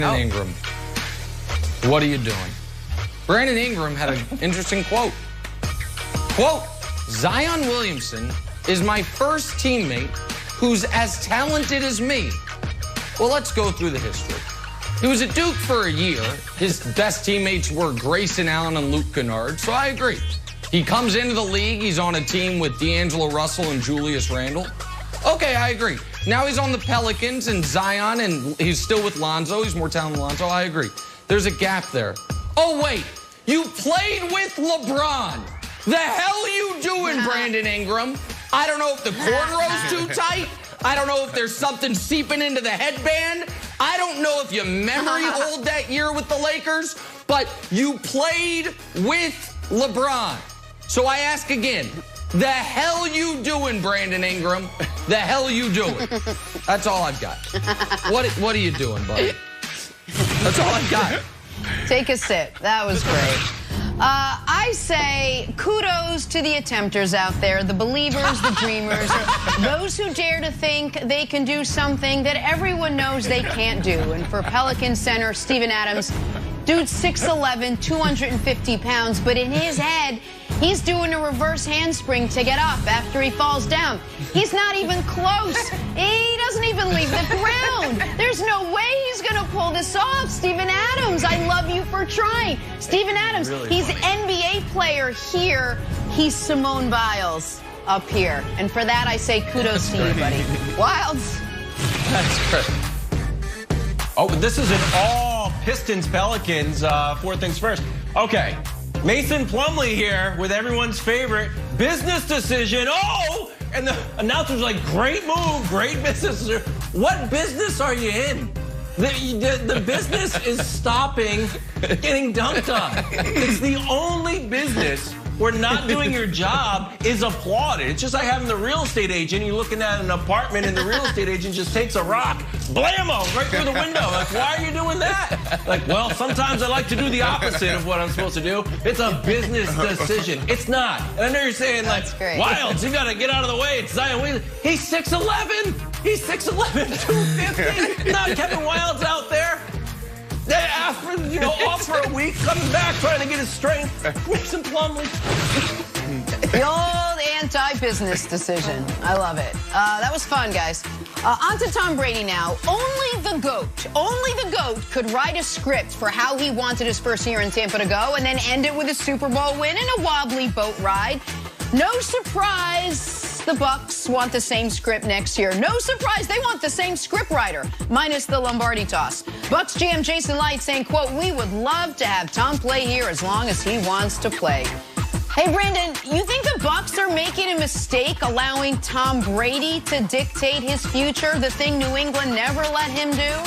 Ingram, what are you doing? Brandon Ingram had an interesting quote. Quote, Zion Williamson is my first teammate who's as talented as me. Well, let's go through the history. He was at Duke for a year. His best teammates were Grayson Allen and Luke Kennard, so I agree. He comes into the league, he's on a team with D'Angelo Russell and Julius Randle. Okay, I agree. Now he's on the Pelicans and Zion, and he's still with Lonzo. He's more talented than Lonzo. I agree. There's a gap there. Oh, wait. You played with LeBron. The hell you doing, Brandon Ingram? I don't know if the cornrow's too tight. I don't know if there's something seeping into the headband. I don't know if you memory hold that year with the Lakers, but you played with LeBron. So I ask again, the hell you doing, Brandon Ingram? The hell you doing? That's all I've got. What are you doing, buddy? That's all I've got. Take a sip. That was great. I say kudos to the attempters out there, the believers, the dreamers, those who dare to think they can do something that everyone knows they can't do. And for Pelican center Steven Adams, dude's 6'11", 250 pounds, but in his head, he's doing a reverse handspring to get up after he falls down. He's not even close. He doesn't even leave the ground. There's no way he's going to pull this off. Steven Adams, I love you for trying. Steven Adams, he's NBA player here. He's Simone Biles up here. And for that, I say kudos to you, buddy. Wilds. That's great. Oh, but this is an all Pistons Pelicans. Four things first. Okay. Mason Plumlee here with everyone's favorite business decision. Oh, and the announcer's like, great move, great business. What business are you in? The business is stopping getting dunked on. It's the only business where not doing your job is applauded. It's just like having the real estate agent. You're looking at an apartment and the real estate agent just takes a rock, blammo, right through the window. Like, why are you doing that? Like, well, sometimes I like to do the opposite of what I'm supposed to do. It's a business decision. It's not. And I know you're saying, like, Wilds, you got to get out of the way. It's Zion Williamson. He's 6'11". He's 6'11", 250. Not Kevin Wilds out there. After, off for a week, coming back, trying to get his strength. Mason Plumlee. The old anti-business decision. I love it. That was fun, guys. On to Tom Brady now. Only the GOAT could write a script for how he wanted his first year in Tampa to go and then end it with a Super Bowl win and a wobbly boat ride. No surprise the Bucs want the same script next year. No surprise they want the same script writer, minus the Lombardi toss. Bucs GM Jason Light saying, quote, we would love to have Tom play here as long as he wants to play. Hey, Brandon, you think the Bucs are making a mistake allowing Tom Brady to dictate his future, the thing New England never let him do?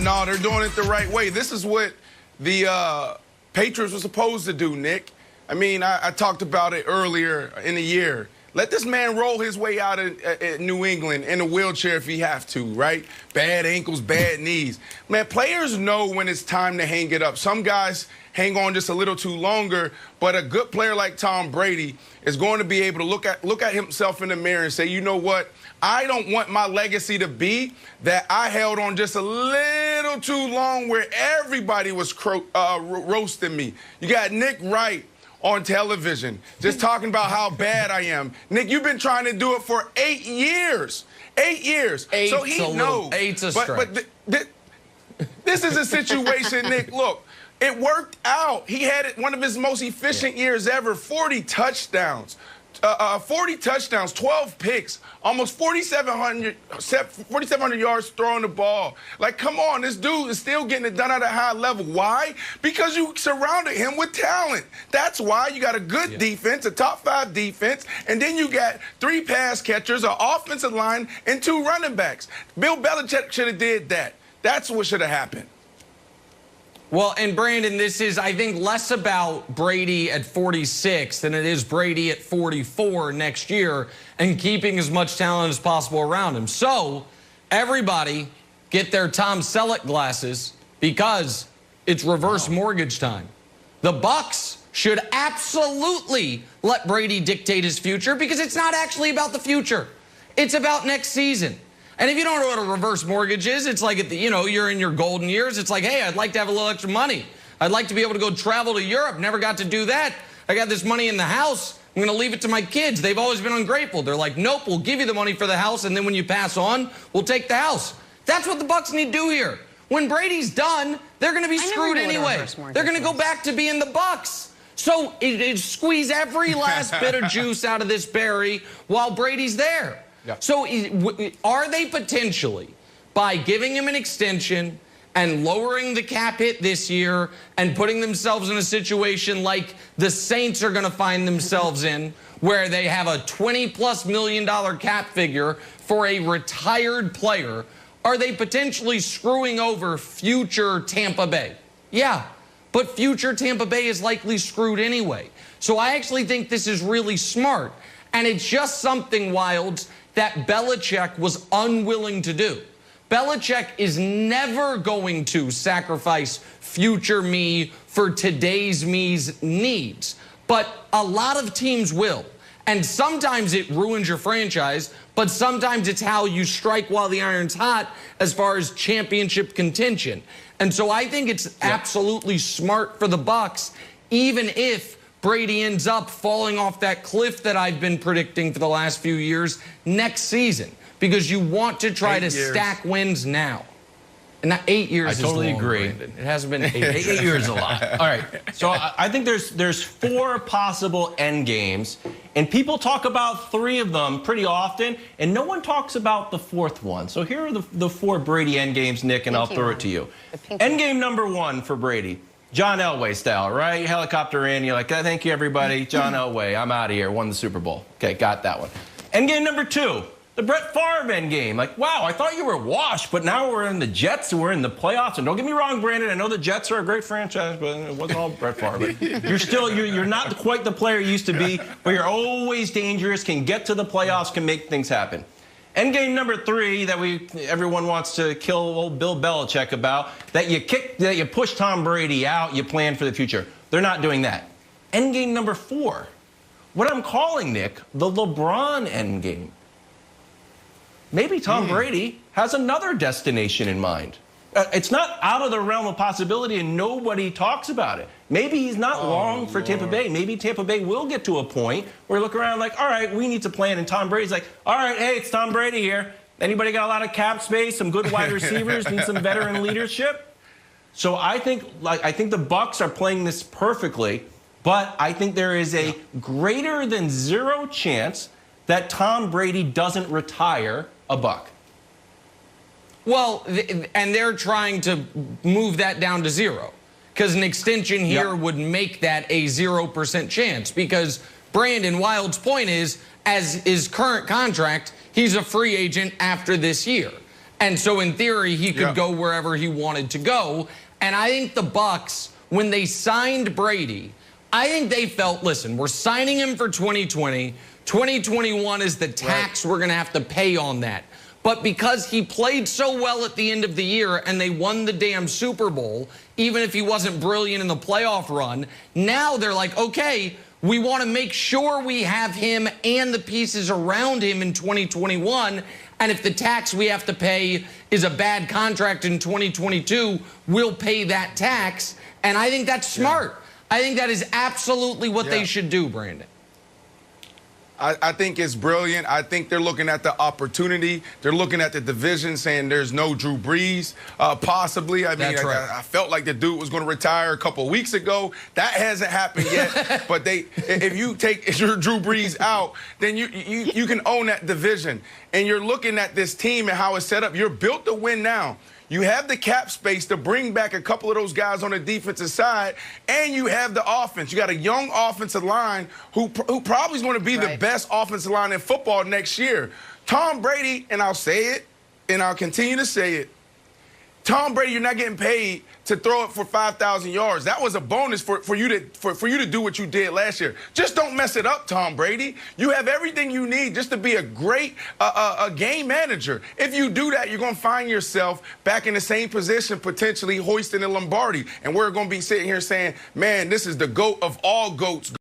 No, they're doing it the right way. This is what the Patriots were supposed to do, Nick. I mean, I talked about it earlier in the year. Let this man roll his way out of New England in a wheelchair if he have to, right? Bad ankles, bad knees. Man, players know when it's time to hang it up. Some guys hang on just a little too longer, but a good player like Tom Brady is going to be able to look at himself in the mirror and say, you know what? I don't want my legacy to be that I held on just a little too long where everybody was roasting me. You got Nick Wright on television, just talking about how bad I am. Nick, you've been trying to do it for 8 years. 8 years. So he knows. Eight's a stretch. But this is a situation, Nick, look, it worked out. He had one of his most efficient years ever, 40 touchdowns. 40 touchdowns, 12 picks, almost 4,700 yards throwing the ball. Like, come on, this dude is still getting it done at a high level. Why? Because you surrounded him with talent. That's why you got a good defense, a top 5 defense, and then you got 3 pass catchers, an offensive line, and 2 running backs. Bill Belichick should have did that. That's what should have happened. Well, and Brandon, this is, I think, less about Brady at 46 than it is Brady at 44 next year and keeping as much talent as possible around him. So, everybody get their Tom Selleck glasses because it's reverse mortgage time. The Bucs should absolutely let Brady dictate his future because it's not actually about the future. It's about next season. And if you don't know what a reverse mortgage is, it's like, you're in your golden years. It's like, hey, I'd like to have a little extra money. I'd like to be able to go travel to Europe. Never got to do that. I got this money in the house. I'm going to leave it to my kids. They've always been ungrateful. They're like, nope, we'll give you the money for the house, and then when you pass on, we'll take the house. That's what the Bucs need to do here. When Brady's done, they're going to be screwed anyway. They're going to go back to being the Bucs. So squeeze every last bit of juice out of this berry while Brady's there. Yep. So are they potentially, by giving him an extension and lowering the cap hit this year and putting themselves in a situation like the Saints are going to find themselves in, where they have a $20+ million cap figure for a retired player, are they potentially screwing over future Tampa Bay? Yeah, but future Tampa Bay is likely screwed anyway. So I actually think this is really smart, and it's just something, Wilds, that Belichick was unwilling to do. Belichick is never going to sacrifice future me for today's me's needs. But a lot of teams will. And sometimes it ruins your franchise, but sometimes it's how you strike while the iron's hot as far as championship contention. And so I think it's absolutely smart for the Bucs, even if Brady ends up falling off that cliff that I've been predicting for the last few years next season, because you want to try to stack wins now. And not 8 years. I totally agree. Brandon. It hasn't been 8 years. 8 years is a lot. All right. So I think there's 4 possible end games, and people talk about 3 of them pretty often, and no one talks about the 4th one. So here are the 4 Brady end games, Nick, and I'll throw it to you. End game number 1 for Brady. John Elway style, right? Helicopter in, you're like, oh, thank you, everybody. John Elway, I'm out of here. Won the Super Bowl. Okay, got that one. End game number 2, the Brett Favre end game. Like, wow, I thought you were washed, but now we're in the Jets and we're in the playoffs. And don't get me wrong, Brandon, I know the Jets are a great franchise, but it wasn't all Brett Favre. You're not quite the player you used to be, but you're always dangerous, can get to the playoffs, can make things happen. Endgame number 3 that everyone wants to kill old Bill Belichick about, that you push Tom Brady out, you plan for the future. They're not doing that. Endgame number 4, what I'm calling, Nick, the LeBron endgame. Maybe Tom Brady has another destination in mind. It's not out of the realm of possibility, and nobody talks about it. Maybe he's not long for Tampa Bay. Maybe Tampa Bay will get to a point where we look around like, all right, we need to plan. And Tom Brady's like, all right, hey, it's Tom Brady here. Anybody got a lot of cap space, some good wide receivers, need some veteran leadership? So I think the Bucs are playing this perfectly, but I think there is a greater than 0 chance that Tom Brady doesn't retire a Buck. Well, and they're trying to move that down to 0, because an extension here would make that a 0% chance, because Brandon Wild's point is, as his current contract, he's a free agent after this year. And so in theory, he could go wherever he wanted to go. And I think the Bucs, when they signed Brady, I think they felt, listen, we're signing him for 2020. 2021 is the tax we're going to have to pay on that. But because he played so well at the end of the year and they won the damn Super Bowl, even if he wasn't brilliant in the playoff run, now they're like, okay, we want to make sure we have him and the pieces around him in 2021. And if the tax we have to pay is a bad contract in 2022, we'll pay that tax. And I think that's smart. I think that is absolutely what they should do, Brandon. I think it's brilliant. I think they're looking at the opportunity. They're looking at the division, saying there's no Drew Brees, possibly. I mean, I felt like the dude was going to retire a couple of weeks ago. That hasn't happened yet. But if you take your Drew Brees out, then you can own that division. And you're looking at this team and how it's set up. You're built to win now. You have the cap space to bring back a couple of those guys on the defensive side, and you have the offense. You got a young offensive line who probably is going to be the best offensive line in football next year. Tom Brady, and I'll say it, and I'll continue to say it, Tom Brady, you're not getting paid to throw it for 5,000 yards. That was a bonus for you to do what you did last year. Just don't mess it up, Tom Brady. You have everything you need just to be a great game manager. If you do that, you're going to find yourself back in the same position, potentially hoisting the Lombardi. And we're going to be sitting here saying, man, this is the GOAT of all GOATs.